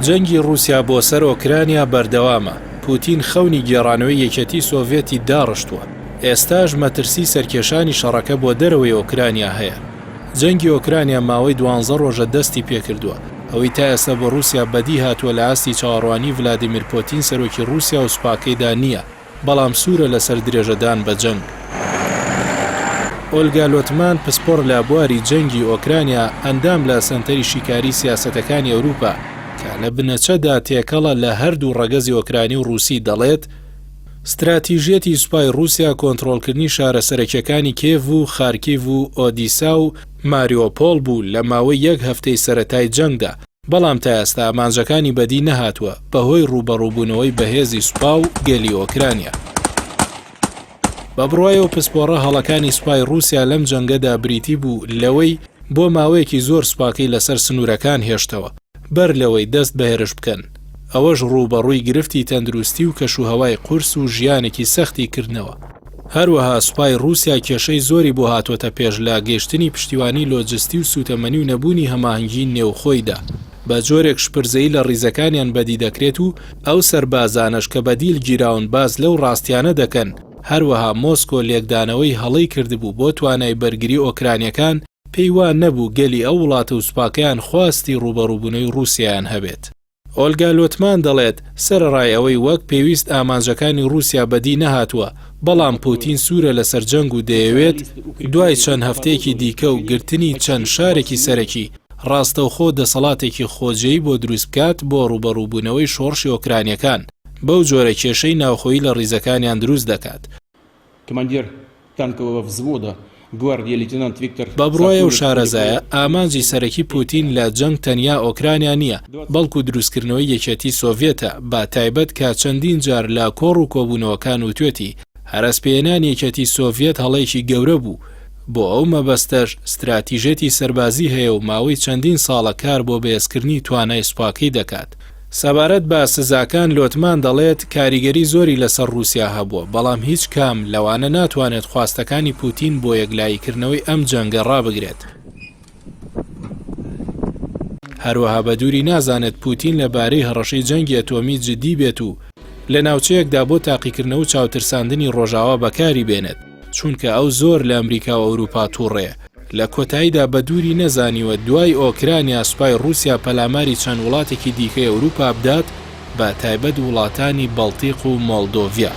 جەنگی رووسیا بۆ سەر ئۆکرانیا بەردەوامە. پوتین خەونی گێڕانەوەی یەکێتی سۆڤێتی داڕشتووە. ئێستاش مەترسی سەرکێشانی شەڕەکە بۆ دەرەوەی ئۆکرانیا هەیە. جەنگی ئۆکرانیا ماوەی 12 ڕۆژە دەستی پێکردووە. ئەوەی تا ئێستا بۆ رووسیا بەدی هاتووە لە ئاستی چاوەڕوانی ڤلادیمیر پۆتین سەرۆکی رووسیا و سوپاکەیدا نییە، بەڵام سوورە لەسەر درێژەدان بە جەنگ. ئۆلگا لۆتمان پسپۆڕ لە بواری جەنگی ئۆکرانیا ئەندام لە سەنتەری شیکاری سیاسەتەکانی ئەوروپا کە لە بنەچەدا تێکەڵە لە هەردوو ڕەگەزی ئۆکرانی و رووسی دەڵێت استراتیژیەتی سوپای رووسیا کۆنتڕۆڵکردنی شارە سەرەکیەکانی کێڤ و خارکیڤ و ئۆدیسا و ماریۆپۆل بوو لە ماوەی یەک هەفتەی سەرەتای جەنگدا، بەڵام تا ئێستا ئامانجەکانی بەدی نەهاتووە بەهۆی ڕوبەڕووبوونەوەی بەهێزی سوپا و گەلی ئۆکرانیا. بە بڕوایەوە پسپۆڕە هەڵەکانی سوپای رووسیا لەم جەنگەدا بریتی بوو لەوەی بۆ ماوەیەکی زۆر سوپاکەی لەسەر سنوورەکان هێشتەوە بەر لەوەی دەست بەهێرش بکەن. ئەوەش ڕوبەڕووی گرفتی تەندروستی و کەشوهەوای قورس و ژیانێکی سەختی کردنەوە. هەروەها سوپای رووسیا کێشەی زۆری بۆ هاتوۆتە پێش لە گەیشتنی پشتیوانی لۆجستی و سوتەمەنی و نەبوونی هەماهەنگی نێوخۆیدا بە جۆرێک شپرزەی لە ڕیزەکانیان بەدی دەکرێت و ئەو سەربازانش کە بەدیل گیراون باز لەو ڕاستیانە دەکەن. هەروەها مۆسکۆ لێکدانەوەی هەڵەی کردبوو بۆ توانای بەرگری ئۆکرانیەکان پێی وان نەبوو گەلی ئەو وڵاتە و سوپاکەیان خواستی ڕوبەڕووبوونەوەی رووسیایان هەبێت. ئۆلگا لۆتمان دەڵێت سەرەڕای ئەوەی وەک پێویست ئامانجەکانی رووسیا بەدی نەهاتووە، بەڵام پوتین سوورە لەسەر جەنگ و دەیەوێت دوای چەند هەفتەیەکی دیکە و گرتنی چەند شارێکی سەرەکی ڕاستەوخۆ دەسەڵاتێکی خۆجێی بۆ دروست بکات بۆ ڕوبەڕووبوونەوەی شۆڕشی ئۆکرانیەکان، بەو جۆرە کێشەی ناوخۆیی لە ڕیزەکانیان دروست دەکات. بە بڕوایە و شارەزایە ئامانجی سەرەکی پوتین لە جەنگ تەنیا ئۆکرانیا نییە، بەڵکو دروستکردنەوەی یەکێتی سۆڤێتە، با تایبەت کە چەندین جار لە کۆڕ و کۆبوونەوەکان وتوێتی هەرەسپێنان یەکێتی سۆڤێت هەڵەیەکی گەورە بوو. بۆ ئەو مەبەستەش استراتیژێتی سەربازی هەیە و ماوەی چەندین ساڵە کار بۆ بەهێزکردنی توانای سوپاکەی دەکات. سەبارەت بە سزاکان لۆتمان دەڵێت کاریگەری زۆری لەسەر رووسیا هەبووە، بەڵام هیچ کام لەوانە ناتوانێت خواستەکانی پوتین بۆ یەکلاییکردنەوەی ئەم جەنگە ڕابگرێت. هەروەها بە دووری نازانێت پوتین لەبارەی هەڕەشەی جەنگی ئەتۆمی جددی بێت و لە ناوچەیەکدا بۆ تاقیکردنەوە و چاوترساندنی ڕۆژاوا بەکاری بێنێت، چونکە ئەو زۆر لە ئەمریکا و ئەوروپا تووڕێە. لە کۆتاییدا بە دووری نەزانیوە دوای ئۆکرانیا سوپای رووسیا پەلاماری چەند وڵاتێکی دیکەی ئەوروپا بدات، بە تایبەت وڵاتانی بەڵتیق و مۆڵدۆڤیا.